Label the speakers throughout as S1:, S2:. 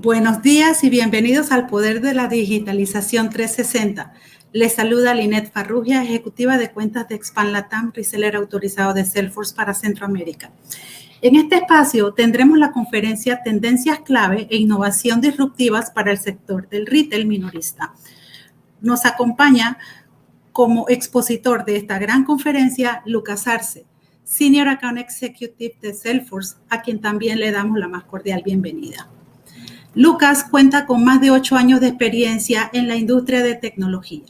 S1: Buenos días y bienvenidos al Poder de la Digitalización 360. Les saluda Linet Farrugia, ejecutiva de cuentas de Expand Latam, reseller autorizado de Salesforce para Centroamérica. En este espacio tendremos la conferencia Tendencias clave e innovación disruptivas para el sector del retail minorista. Nos acompaña como expositor de esta gran conferencia Lucas Arce, Senior Account Executive de Salesforce, a quien también le damos la más cordial bienvenida. Lucas cuenta con más de 8 años de experiencia en la industria de tecnología,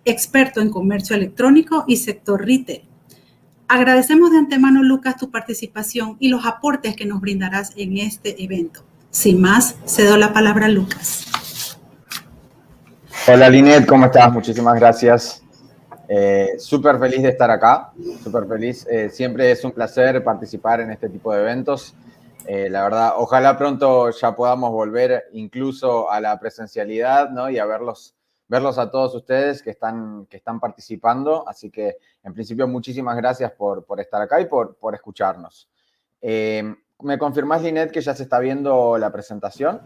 S1: experto en comercio electrónico y sector retail. Agradecemos de antemano, Lucas, tu participación y los aportes que nos brindarás en este evento. Sin más, cedo la palabra a Lucas.
S2: Hola Linet, ¿cómo estás? Muchísimas gracias. Súper feliz de estar acá, súper feliz. Siempre es un placer participar en este tipo de eventos. La verdad, ojalá pronto ya podamos volver incluso a la presencialidad, ¿no? Y a verlos a todos ustedes que están participando. Así que, en principio, muchísimas gracias por estar acá y por escucharnos. ¿Me confirmás, Linet, que ya se está viendo la presentación?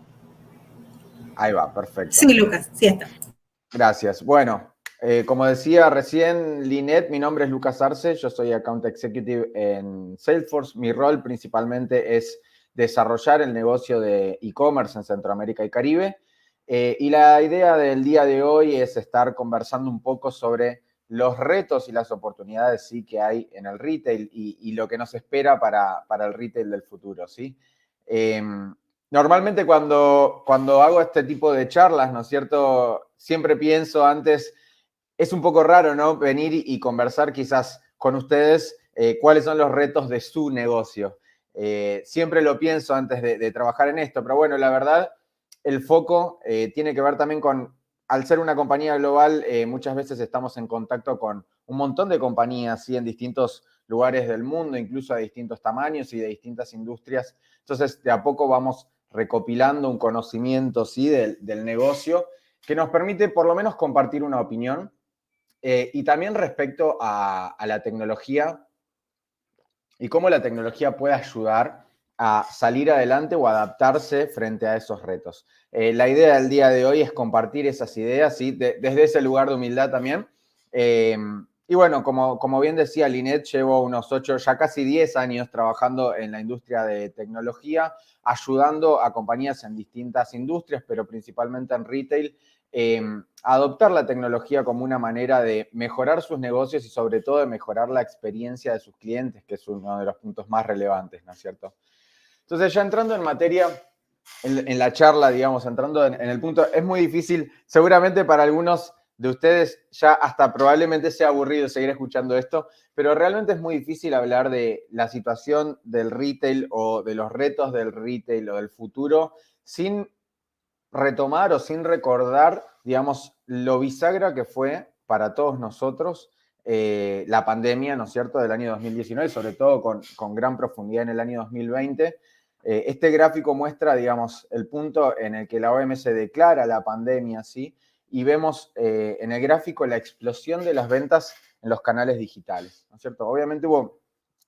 S2: Ahí va, perfecto.
S1: Sí, Lucas, sí está.
S2: Gracias. Bueno, como decía recién Linet, mi nombre es Lucas Arce, yo soy Account Executive en Salesforce. Mi rol principalmente es desarrollar el negocio de e-commerce en Centroamérica y Caribe. Y la idea del día de hoy es estar conversando un poco sobre los retos y las oportunidades sí, que hay en el retail y lo que nos espera para el retail del futuro, ¿sí? Normalmente cuando hago este tipo de charlas, ¿no es cierto? Siempre pienso antes, es un poco raro, ¿no? Venir y conversar quizás con ustedes cuáles son los retos de su negocio. Siempre lo pienso antes de trabajar en esto, pero bueno, la verdad, el foco tiene que ver también con, al ser una compañía global, muchas veces estamos en contacto con un montón de compañías, ¿sí? En distintos lugares del mundo, incluso de distintos tamaños y de distintas industrias. Entonces, de a poco vamos recopilando un conocimiento, ¿sí? del negocio que nos permite por lo menos compartir una opinión y también respecto a la tecnología y cómo la tecnología puede ayudar a salir adelante o adaptarse frente a esos retos. La idea del día de hoy es compartir esas ideas, ¿sí? Desde ese lugar de humildad también. Y bueno, como bien decía Linet, llevo unos 8, ya casi 10 años trabajando en la industria de tecnología, ayudando a compañías en distintas industrias, pero principalmente en retail, a adoptar la tecnología como una manera de mejorar sus negocios y sobre todo de mejorar la experiencia de sus clientes, que es uno de los puntos más relevantes, ¿no es cierto? Entonces, ya entrando en materia, en la charla, digamos, entrando en el punto, es muy difícil, seguramente para algunos de ustedes ya hasta probablemente sea aburrido seguir escuchando esto, pero realmente es muy difícil hablar de la situación del retail o de los retos del retail o del futuro sin retomar o sin recordar, digamos, lo bisagra que fue para todos nosotros la pandemia, ¿no es cierto?, del año 2019, sobre todo con gran profundidad en el año 2020. Este gráfico muestra, digamos, el punto en el que la OMS declara la pandemia, ¿sí? Y vemos en el gráfico la explosión de las ventas en los canales digitales, ¿no es cierto? Obviamente hubo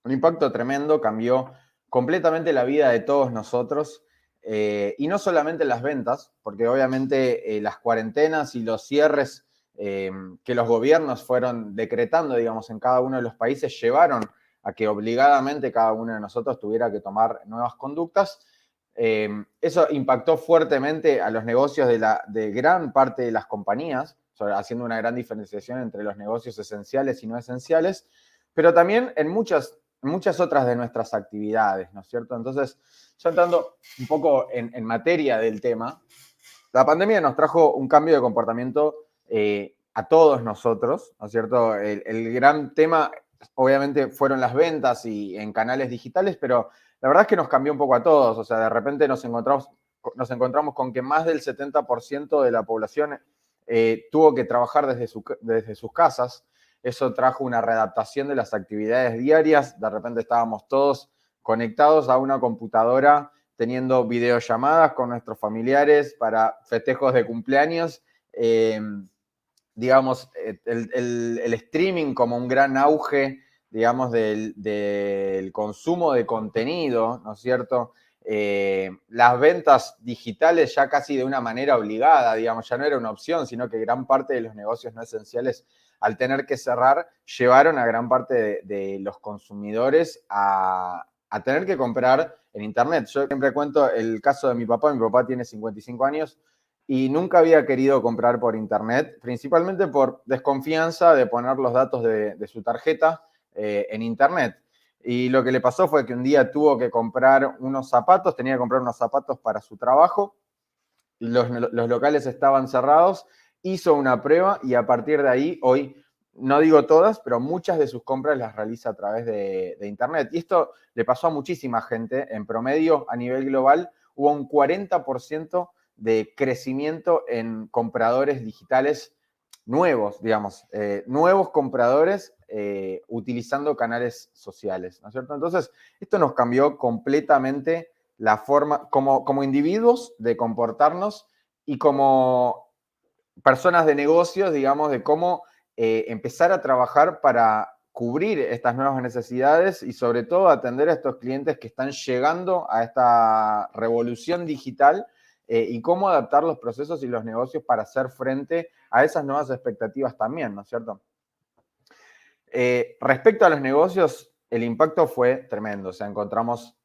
S2: un impacto tremendo, cambió completamente la vida de todos nosotros. Y no solamente las ventas, porque obviamente las cuarentenas y los cierres que los gobiernos fueron decretando, digamos, en cada uno de los países llevaron a que obligadamente cada uno de nosotros tuviera que tomar nuevas conductas. Eso impactó fuertemente a los negocios de gran parte de las compañías, haciendo una gran diferenciación entre los negocios esenciales y no esenciales, pero también en muchas otras de nuestras actividades, ¿no es cierto? Entonces, ya entrando un poco en materia del tema, la pandemia nos trajo un cambio de comportamiento a todos nosotros, ¿no es cierto? El gran tema, obviamente, fueron las ventas y en canales digitales, pero la verdad es que nos cambió un poco a todos. O sea, de repente nos encontramos con que más del 70% de la población tuvo que trabajar desde sus casas. Eso trajo una readaptación de las actividades diarias. De repente estábamos todos conectados a una computadora, teniendo videollamadas con nuestros familiares para festejos de cumpleaños. Digamos, el streaming como un gran auge, digamos, del consumo de contenido, ¿no es cierto? las ventas digitales ya casi de una manera obligada, digamos, ya no era una opción, sino que gran parte de los negocios no esenciales, al tener que cerrar, llevaron a gran parte de los consumidores a tener que comprar en Internet. Yo siempre cuento el caso de mi papá tiene 55 años y nunca había querido comprar por Internet, principalmente por desconfianza de poner los datos de su tarjeta en Internet. Y lo que le pasó fue que un día tuvo que comprar unos zapatos, tenía que comprar unos zapatos para su trabajo, los locales estaban cerrados, hizo una prueba y a partir de ahí, hoy, no digo todas, pero muchas de sus compras las realiza a través de Internet. Y esto le pasó a muchísima gente. En promedio, a nivel global, hubo un 40% de crecimiento en compradores digitales nuevos, digamos, nuevos compradores utilizando canales sociales, ¿no es cierto? Entonces, esto nos cambió completamente la forma, como individuos, de comportarnos y como personas de negocios, digamos, de cómo empezar a trabajar para cubrir estas nuevas necesidades y sobre todo atender a estos clientes que están llegando a esta revolución digital y cómo adaptar los procesos y los negocios para hacer frente a esas nuevas expectativas también, ¿no es cierto? Respecto a los negocios, el impacto fue tremendo. O sea, encontramos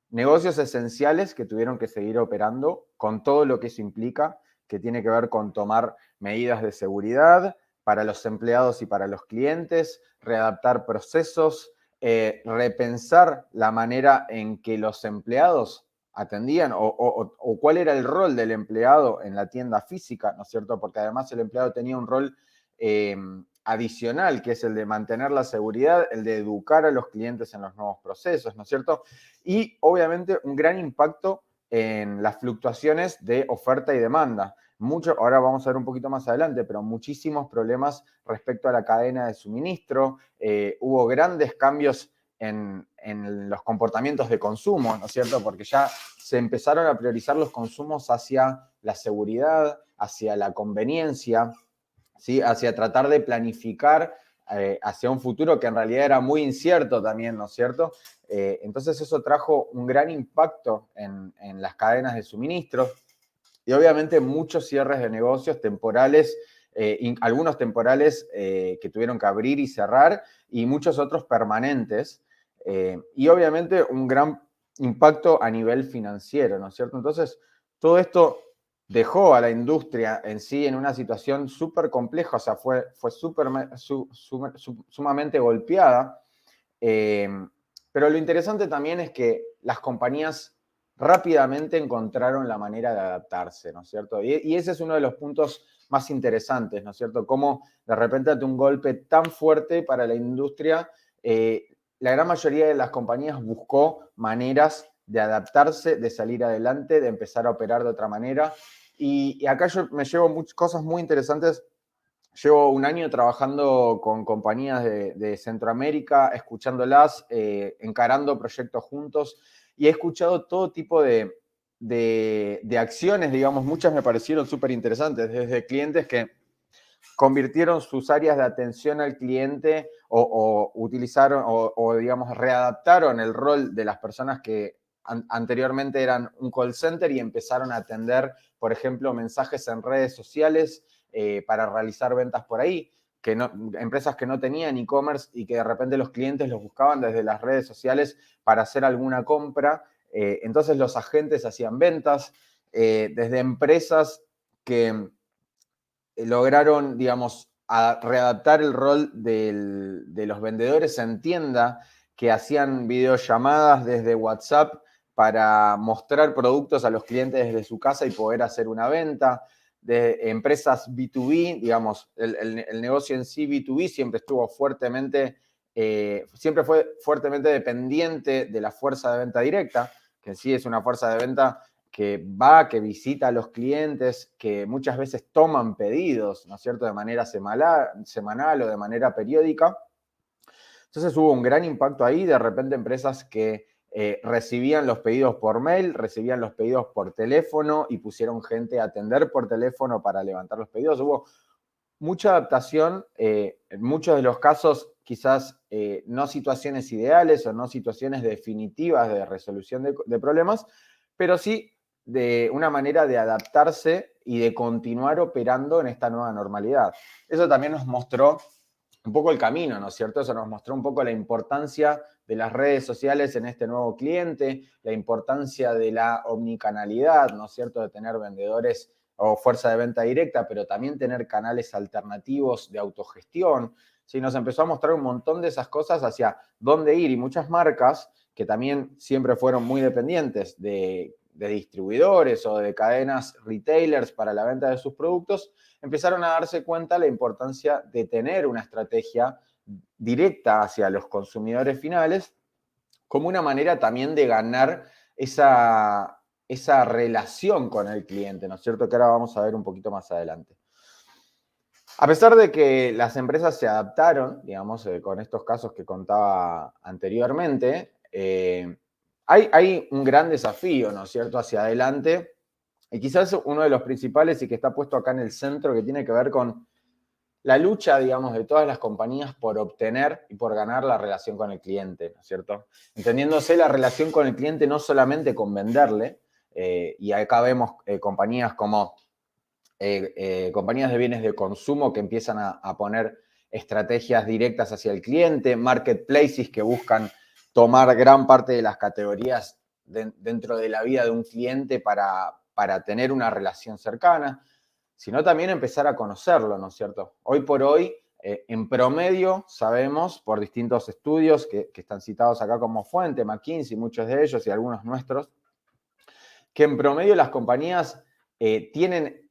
S2: negocios esenciales que tuvieron que seguir operando con todo lo que eso implica, que tiene que ver con tomar medidas de seguridad para los empleados y para los clientes, readaptar procesos, repensar la manera en que los empleados atendían o cuál era el rol del empleado en la tienda física, ¿no es cierto? Porque además el empleado tenía un rol adicional, que es el de mantener la seguridad, el de educar a los clientes en los nuevos procesos, ¿no es cierto? Y obviamente un gran impacto en las fluctuaciones de oferta y demanda. Ahora vamos a ver un poquito más adelante, pero muchísimos problemas respecto a la cadena de suministro. Hubo grandes cambios en los comportamientos de consumo, ¿no es cierto? Porque ya se empezaron a priorizar los consumos hacia la seguridad, hacia la conveniencia, ¿sí? Hacia tratar de planificar hacia un futuro que en realidad era muy incierto también, ¿no es cierto? Entonces eso trajo un gran impacto en las cadenas de suministro y obviamente muchos cierres de negocios temporales, algunos temporales que tuvieron que abrir y cerrar y muchos otros permanentes. Y obviamente un gran impacto a nivel financiero, ¿no es cierto? Entonces, todo esto dejó a la industria en sí en una situación súper compleja, o sea, fue sumamente golpeada. Pero lo interesante también es que las compañías rápidamente encontraron la manera de adaptarse, ¿no es cierto? Y ese es uno de los puntos más interesantes, ¿no es cierto? Cómo de repente ante un golpe tan fuerte para la industria, la gran mayoría de las compañías buscó maneras de adaptarse, de salir adelante, de empezar a operar de otra manera. Y acá yo me llevo muchas cosas muy interesantes. Llevo un año trabajando con compañías de Centroamérica, escuchándolas, encarando proyectos juntos y he escuchado todo tipo de acciones, digamos, muchas me parecieron súper interesantes, desde clientes que convirtieron sus áreas de atención al cliente o utilizaron o, digamos, readaptaron el rol de las personas que anteriormente eran un call center y empezaron a atender, por ejemplo, mensajes en redes sociales para realizar ventas por ahí, empresas que no tenían e-commerce y que de repente los clientes los buscaban desde las redes sociales para hacer alguna compra. Entonces los agentes hacían ventas, desde empresas que lograron, digamos, readaptar el rol de los vendedores en tienda que hacían videollamadas desde WhatsApp para mostrar productos a los clientes desde su casa y poder hacer una venta. De empresas B2B, digamos, el negocio en sí B2B siempre estuvo fuertemente, siempre fue fuertemente dependiente de la fuerza de venta directa, que en sí es una fuerza de venta que visita a los clientes, que muchas veces toman pedidos, ¿no es cierto?, de manera semanal o de manera periódica. Entonces hubo un gran impacto ahí, de repente empresas que recibían los pedidos por mail, recibían los pedidos por teléfono y pusieron gente a atender por teléfono para levantar los pedidos. Hubo mucha adaptación, en muchos de los casos quizás no situaciones ideales o no situaciones definitivas de resolución de problemas, pero sí de una manera de adaptarse y de continuar operando en esta nueva normalidad. Eso también nos mostró un poco el camino, ¿no es cierto? Eso nos mostró un poco la importancia de las redes sociales en este nuevo cliente, la importancia de la omnicanalidad, ¿no es cierto? De tener vendedores o fuerza de venta directa, pero también tener canales alternativos de autogestión. Sí, nos empezó a mostrar un montón de esas cosas hacia dónde ir, y muchas marcas que también siempre fueron muy dependientes de distribuidores o de cadenas retailers para la venta de sus productos, empezaron a darse cuenta de la importancia de tener una estrategia directa hacia los consumidores finales como una manera también de ganar esa relación con el cliente, ¿no es cierto? Que ahora vamos a ver un poquito más adelante. A pesar de que las empresas se adaptaron, digamos, con estos casos que contaba anteriormente, hay un gran desafío, ¿no es cierto?, hacia adelante. Y quizás uno de los principales y que está puesto acá en el centro, que tiene que ver con la lucha, digamos, de todas las compañías por obtener y por ganar la relación con el cliente, ¿no es cierto? Entendiéndose la relación con el cliente no solamente con venderle, y acá vemos compañías como compañías de bienes de consumo que empiezan a poner estrategias directas hacia el cliente, marketplaces que buscan tomar gran parte de las categorías dentro de la vida de un cliente para tener una relación cercana, sino también empezar a conocerlo, ¿no es cierto? Hoy por hoy, en promedio, sabemos por distintos estudios que están citados acá como fuente, McKinsey, muchos de ellos y algunos nuestros, que en promedio las compañías tienen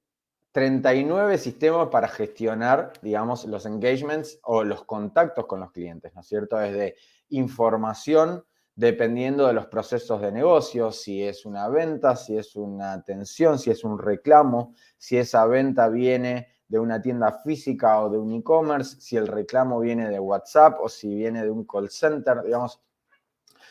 S2: 39 sistemas para gestionar, digamos, los engagements o los contactos con los clientes, ¿no es cierto? Desde información, dependiendo de los procesos de negocio, si es una venta, si es una atención, si es un reclamo, si esa venta viene de una tienda física o de un e-commerce, si el reclamo viene de WhatsApp o si viene de un call center, digamos.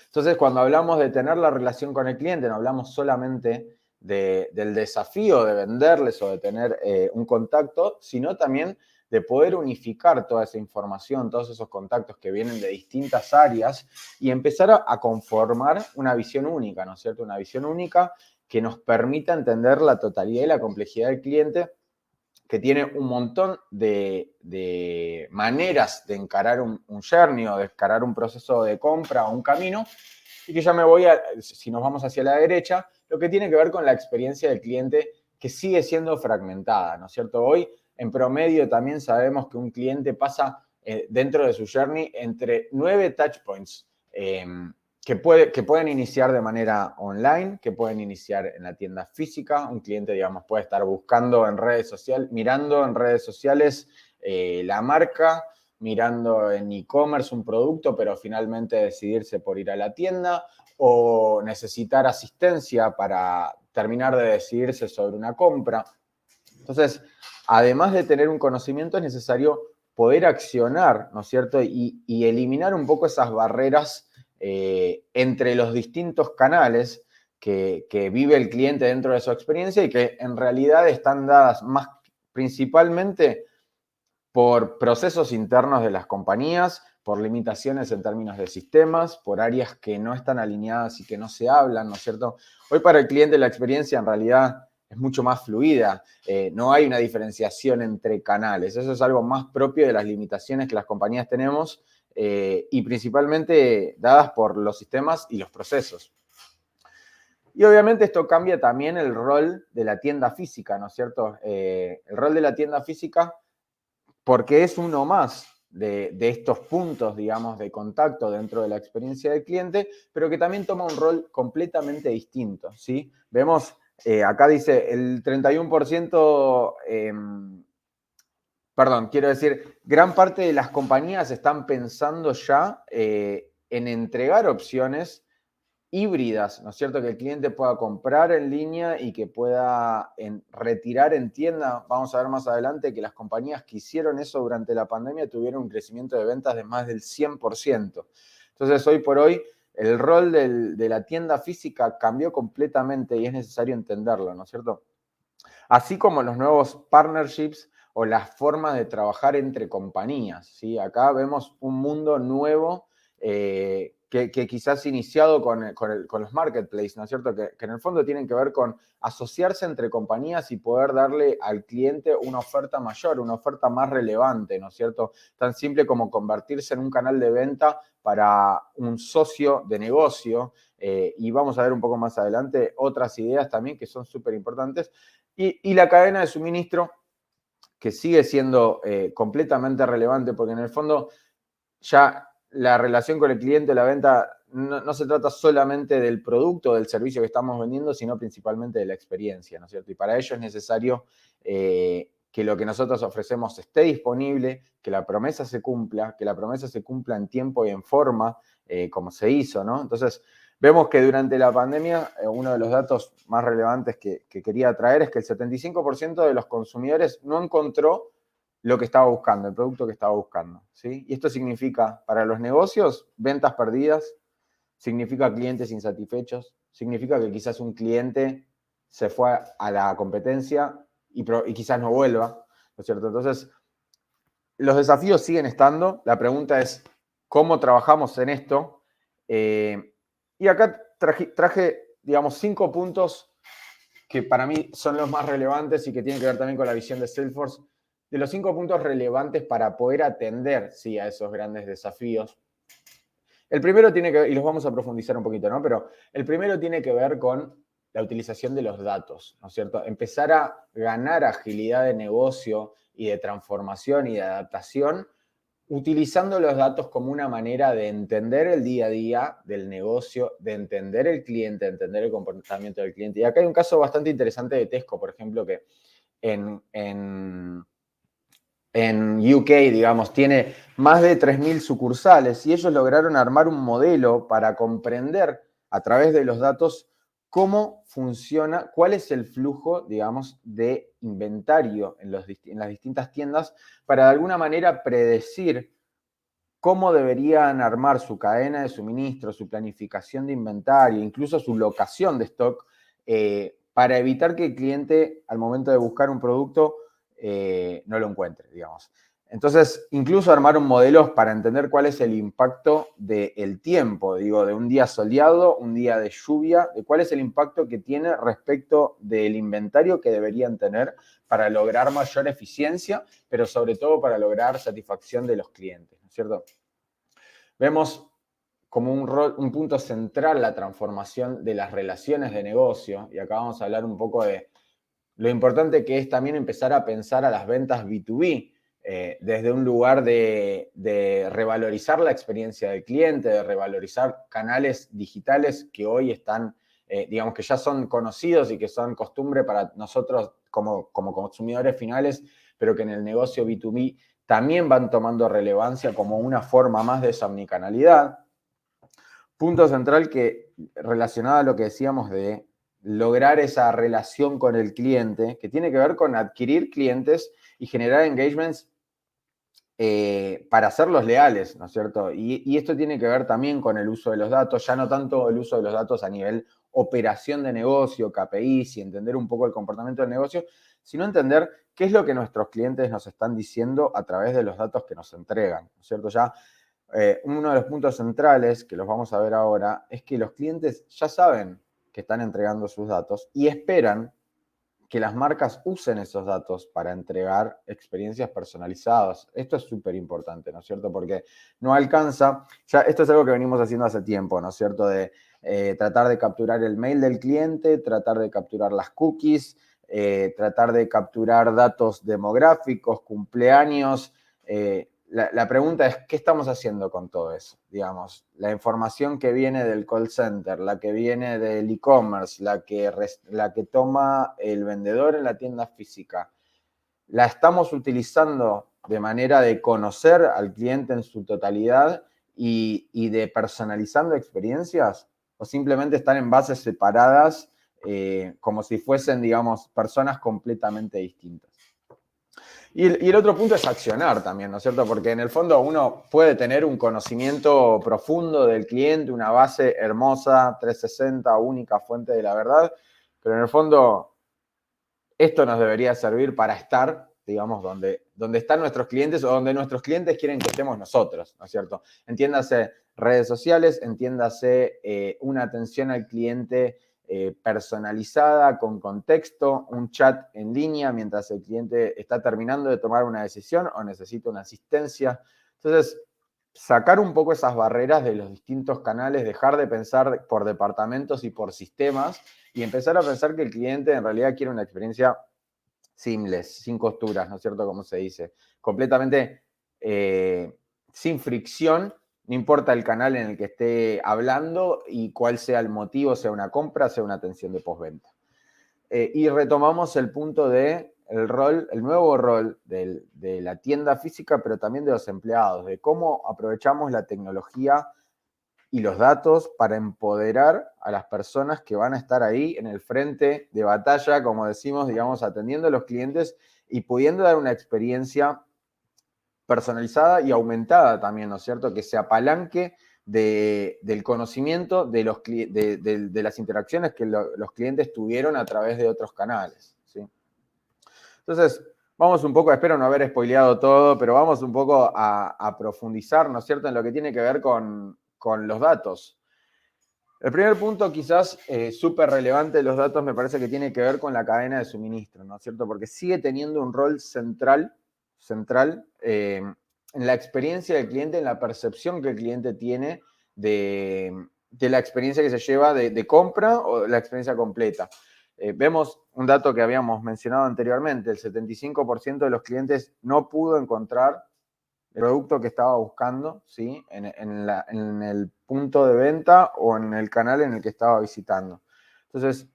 S2: Entonces, cuando hablamos de tener la relación con el cliente, no hablamos solamente del desafío de venderles o de tener un contacto, sino también de poder unificar toda esa información, todos esos contactos que vienen de distintas áreas y empezar a conformar una visión única, ¿no es cierto? Una visión única que nos permita entender la totalidad y la complejidad del cliente, que tiene un montón de maneras de encarar un journey o de encarar un proceso de compra o un camino, y que ya me voy si nos vamos hacia la derecha, lo que tiene que ver con la experiencia del cliente, que sigue siendo fragmentada, ¿no es cierto? Hoy, en promedio, también sabemos que un cliente pasa dentro de su journey entre 9 touchpoints, que pueden iniciar de manera online, que pueden iniciar en la tienda física. Un cliente, digamos, puede estar buscando en redes sociales, mirando en redes sociales la marca, mirando en e-commerce un producto, pero finalmente decidirse por ir a la tienda, o necesitar asistencia para terminar de decidirse sobre una compra. Entonces, además de tener un conocimiento, es necesario poder accionar, ¿no es cierto? Y eliminar un poco esas barreras entre los distintos canales que vive el cliente dentro de su experiencia y que en realidad están dadas más principalmente por procesos internos de las compañías, por limitaciones en términos de sistemas, por áreas que no están alineadas y que no se hablan, ¿no es cierto? Hoy para el cliente la experiencia en realidad es mucho más fluida, no hay una diferenciación entre canales, eso es algo más propio de las limitaciones que las compañías tenemos y principalmente dadas por los sistemas y los procesos. Y obviamente esto cambia también el rol de la tienda física, ¿no es cierto? El rol de la tienda física, porque es uno más de estos puntos, digamos, de contacto dentro de la experiencia del cliente, pero que también toma un rol completamente distinto, ¿sí? Vemos, acá dice el 31%, perdón, quiero decir, gran parte de las compañías están pensando ya en entregar opciones híbridas, ¿no es cierto? Que el cliente pueda comprar en línea y que pueda retirar en tienda. Vamos a ver más adelante que las compañías que hicieron eso durante la pandemia tuvieron un crecimiento de ventas de más del 100%. Entonces, hoy por hoy, el rol de la tienda física cambió completamente y es necesario entenderlo, ¿no es cierto? Así como los nuevos partnerships o las formas de trabajar entre compañías, ¿sí? Acá vemos un mundo nuevo que quizás iniciado con los marketplaces, ¿no es cierto? Que en el fondo tienen que ver con asociarse entre compañías y poder darle al cliente una oferta mayor, una oferta más relevante, ¿no es cierto? Tan simple como convertirse en un canal de venta para un socio de negocio, y vamos a ver un poco más adelante otras ideas también que son súper importantes, y la cadena de suministro, que sigue siendo completamente relevante, porque en el fondo ya la relación con el cliente, la venta, no se trata solamente del producto o del servicio que estamos vendiendo, sino principalmente de la experiencia, ¿no es cierto? Y para ello es necesario que lo que nosotros ofrecemos esté disponible, que la promesa se cumpla en tiempo y en forma, como se hizo, ¿no? Entonces, vemos que durante la pandemia, uno de los datos más relevantes que quería traer es que el 75% de los consumidores no encontró lo que estaba buscando, el producto que estaba buscando, ¿sí? Y esto significa, para los negocios, ventas perdidas, significa clientes insatisfechos, significa que quizás un cliente se fue a la competencia y quizás no vuelva, ¿no es cierto? Entonces, los desafíos siguen estando. La pregunta es, ¿cómo trabajamos en esto? Y acá traje, digamos, 5 puntos que para mí son los más relevantes y que tienen que ver también con la visión de Salesforce, de los 5 puntos relevantes para poder atender, sí, a esos grandes desafíos. El primero tiene que ver, y los vamos a profundizar un poquito, ¿no? Pero el primero tiene que ver con la utilización de los datos, ¿no es cierto? Empezar a ganar agilidad de negocio y de transformación y de adaptación utilizando los datos como una manera de entender el día a día del negocio, de entender el cliente, de entender el comportamiento del cliente. Y acá hay un caso bastante interesante de Tesco, por ejemplo, que en UK, digamos, tiene más de 3.000 sucursales y ellos lograron armar un modelo para comprender a través de los datos cómo funciona, cuál es el flujo, digamos, de inventario en las distintas tiendas para de alguna manera predecir cómo deberían armar su cadena de suministro, su planificación de inventario, incluso su locación de stock, para evitar que el cliente, al momento de buscar un producto, no lo encuentre, digamos. Entonces, incluso armaron modelos para entender cuál es el impacto del tiempo, digo, de un día soleado, un día de lluvia, de cuál es el impacto que tiene respecto del inventario que deberían tener para lograr mayor eficiencia, pero sobre todo para lograr satisfacción de los clientes, ¿no es cierto? Vemos como un punto central la transformación de las relaciones de negocio, y acá vamos a hablar un poco de lo importante que es también empezar a pensar a las ventas B2B, desde un lugar de revalorizar la experiencia del cliente, de revalorizar canales digitales que hoy están, digamos que ya son conocidos y que son costumbre para nosotros como consumidores finales, pero que en el negocio B2B también van tomando relevancia como una forma más de esa omnicanalidad. Punto central que, relacionado a lo que decíamos de lograr esa relación con el cliente, que tiene que ver con adquirir clientes y generar engagements para hacerlos leales, ¿no es cierto? Y esto tiene que ver también con el uso de los datos, ya no tanto el uso de los datos a nivel operación de negocio, KPIs y entender un poco el comportamiento del negocio, sino entender qué es lo que nuestros clientes nos están diciendo a través de los datos que nos entregan, ¿no es cierto? Ya uno de los puntos centrales, que los vamos a ver ahora, es que los clientes ya saben que están entregando sus datos y esperan que las marcas usen esos datos para entregar experiencias personalizadas. Esto es súper importante, ¿no es cierto? Porque no alcanza, ya esto es algo que venimos haciendo hace tiempo, ¿no es cierto? De tratar de capturar el mail del cliente, tratar de capturar las cookies, tratar de capturar datos demográficos, cumpleaños. La pregunta es, ¿qué estamos haciendo con todo eso? Digamos, la información que viene del call center, la que viene del e-commerce, la que toma el vendedor en la tienda física, ¿la estamos utilizando de manera de conocer al cliente en su totalidad y de personalizando experiencias? ¿O simplemente están en bases separadas como si fuesen, digamos, personas completamente distintas? Y el otro punto es accionar también, ¿no es cierto? Porque en el fondo uno puede tener un conocimiento profundo del cliente, una base hermosa, 360, única fuente de la verdad, pero en el fondo esto nos debería servir para estar digamos, donde están nuestros clientes o donde nuestros clientes quieren que estemos nosotros, ¿no es cierto? Entiéndase redes sociales, entiéndase una atención al cliente personalizada, con contexto, un chat en línea mientras el cliente está terminando de tomar una decisión o necesita una asistencia. Entonces, sacar un poco esas barreras de los distintos canales, dejar de pensar por departamentos y por sistemas y empezar a pensar que el cliente en realidad quiere una experiencia seamless, sin costuras, ¿no es cierto? Como se dice, completamente sin fricción, no importa el canal en el que esté hablando y cuál sea el motivo, sea una compra, sea una atención de postventa. Y retomamos el punto de el nuevo rol de la tienda física, pero también de los empleados, de cómo aprovechamos la tecnología y los datos para empoderar a las personas que van a estar ahí en el frente de batalla, como decimos, digamos, atendiendo a los clientes y pudiendo dar una experiencia personalizada y aumentada también, ¿no es cierto? Que se apalanque del conocimiento de las interacciones que los clientes tuvieron a través de otros canales, ¿sí? Entonces, vamos un poco, espero no haber spoileado todo, pero vamos un poco a profundizar, ¿no es cierto?, en lo que tiene que ver con los datos. El primer punto, quizás súper relevante de los datos, me parece que tiene que ver con la cadena de suministro, ¿no es cierto? Porque sigue teniendo un rol central en la experiencia del cliente, en la percepción que el cliente tiene de la experiencia que se lleva de compra o la experiencia completa. Vemos un dato que habíamos mencionado anteriormente, el 75% de los clientes no pudo encontrar el producto que estaba buscando, ¿sí?, en el punto de venta o en el canal en el que estaba visitando. Entonces,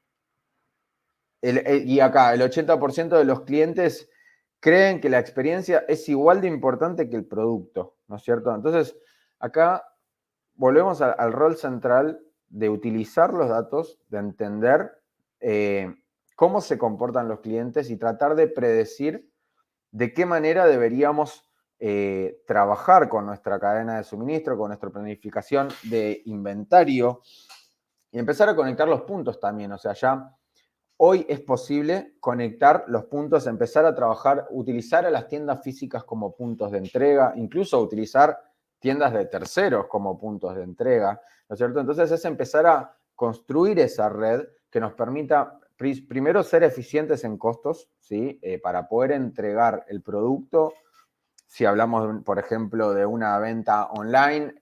S2: y acá, el 80% de los clientes creen que la experiencia es igual de importante que el producto, ¿no es cierto? Entonces, acá volvemos al rol central de utilizar los datos, de entender cómo se comportan los clientes y tratar de predecir de qué manera deberíamos trabajar con nuestra cadena de suministro, con nuestra planificación de inventario y empezar a conectar los puntos también. O sea, ya hoy es posible conectar los puntos, empezar a trabajar, utilizar a las tiendas físicas como puntos de entrega, incluso utilizar tiendas de terceros como puntos de entrega, ¿no es cierto? Entonces es empezar a construir esa red que nos permita primero ser eficientes en costos, ¿sí? Para poder entregar el producto. Si hablamos, por ejemplo, de una venta online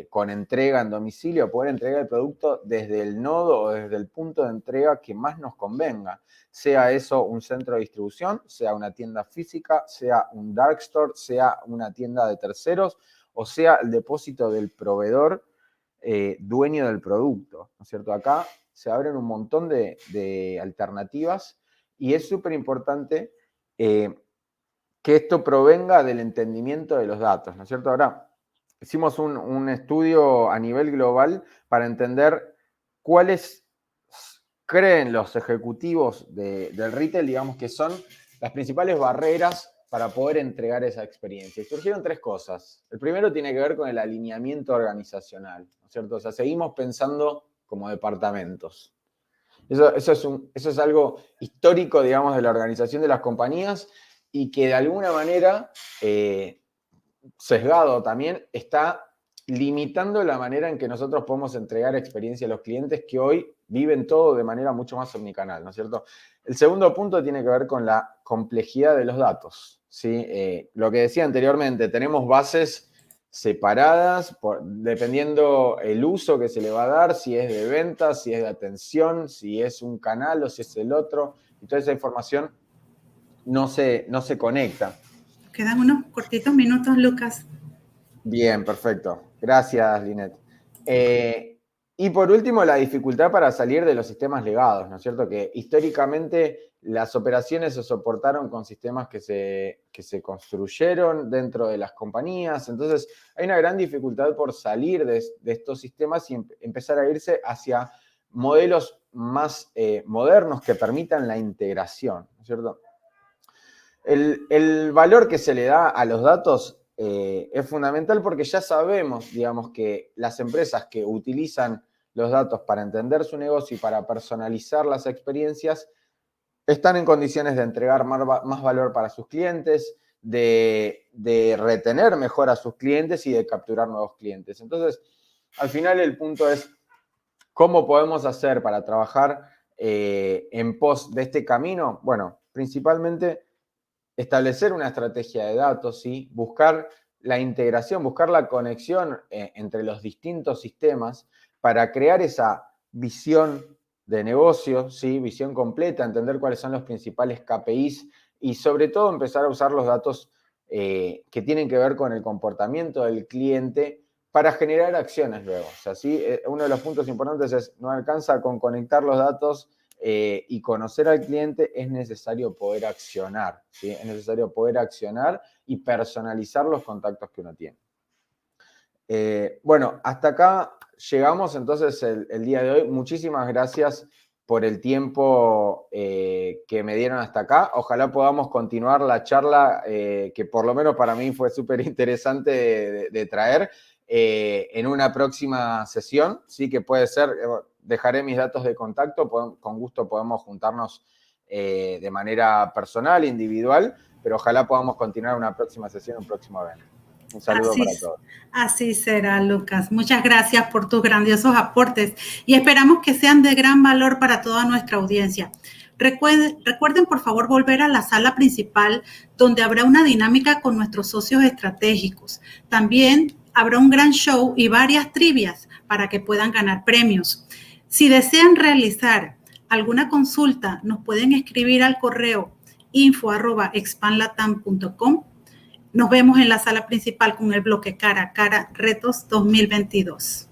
S2: con entrega en domicilio, poder entregar el producto desde el nodo o desde el punto de entrega que más nos convenga. Sea eso un centro de distribución, sea una tienda física, sea un dark store, sea una tienda de terceros o sea el depósito del proveedor dueño del producto, ¿no es cierto? Acá se abren un montón de alternativas y es súper importante que esto provenga del entendimiento de los datos, ¿no es cierto? Ahora, hicimos un estudio a nivel global para entender cuáles creen los ejecutivos del retail, digamos, que son las principales barreras para poder entregar esa experiencia. Y surgieron tres cosas. El primero tiene que ver con el alineamiento organizacional, ¿no es cierto? O sea, seguimos pensando como departamentos. Eso es algo histórico, digamos, de la organización de las compañías y que de alguna manera, sesgado también, está limitando la manera en que nosotros podemos entregar experiencia a los clientes que hoy viven todo de manera mucho más omnicanal, ¿no es cierto? El segundo punto tiene que ver con la complejidad de los datos, ¿sí? Lo que decía anteriormente, tenemos bases separadas dependiendo el uso que se le va a dar, si es de ventas, si es de atención, si es un canal o si es el otro, y toda esa información no se conecta.
S1: Quedan unos cortitos minutos, Lucas.
S2: Bien, perfecto. Gracias, Linet. Y por último, la dificultad para salir de los sistemas legados, ¿no es cierto? Que históricamente las operaciones se soportaron con sistemas que se construyeron dentro de las compañías. Entonces, hay una gran dificultad por salir de estos sistemas y empezar a irse hacia modelos más modernos que permitan la integración, ¿no es cierto? El valor que se le da a los datos es fundamental porque ya sabemos, digamos, que las empresas que utilizan los datos para entender su negocio y para personalizar las experiencias están en condiciones de entregar más valor para sus clientes, de retener mejor a sus clientes y de capturar nuevos clientes. Entonces, al final el punto es cómo podemos hacer para trabajar en pos de este camino. Bueno, principalmente establecer una estrategia de datos, ¿sí? Buscar la integración, buscar la conexión entre los distintos sistemas para crear esa visión de negocio, ¿sí? Visión completa, entender cuáles son los principales KPIs y sobre todo empezar a usar los datos que tienen que ver con el comportamiento del cliente para generar acciones luego. O sea, ¿sí? Uno de los puntos importantes es, no alcanza con conectar los datos y conocer al cliente, es necesario poder accionar, ¿sí? Es necesario poder accionar y personalizar los contactos que uno tiene. Bueno, hasta acá llegamos entonces el día de hoy. Muchísimas gracias por el tiempo que me dieron hasta acá. Ojalá podamos continuar la charla que por lo menos para mí fue súper interesante de traer en una próxima sesión, sí, que puede ser, dejaré mis datos de contacto, con gusto podemos juntarnos de manera personal, individual, pero ojalá podamos continuar una próxima sesión, un próximo evento. Un saludo para todos.
S1: Así será, Lucas. Muchas gracias por tus grandiosos aportes y esperamos que sean de gran valor para toda nuestra audiencia. Recuerden, por favor, volver a la sala principal donde habrá una dinámica con nuestros socios estratégicos. También habrá un gran show y varias trivias para que puedan ganar premios. Si desean realizar alguna consulta, nos pueden escribir al correo info@expandlatam.com. Nos vemos en la sala principal con el bloque Cara a Cara Retos 2022.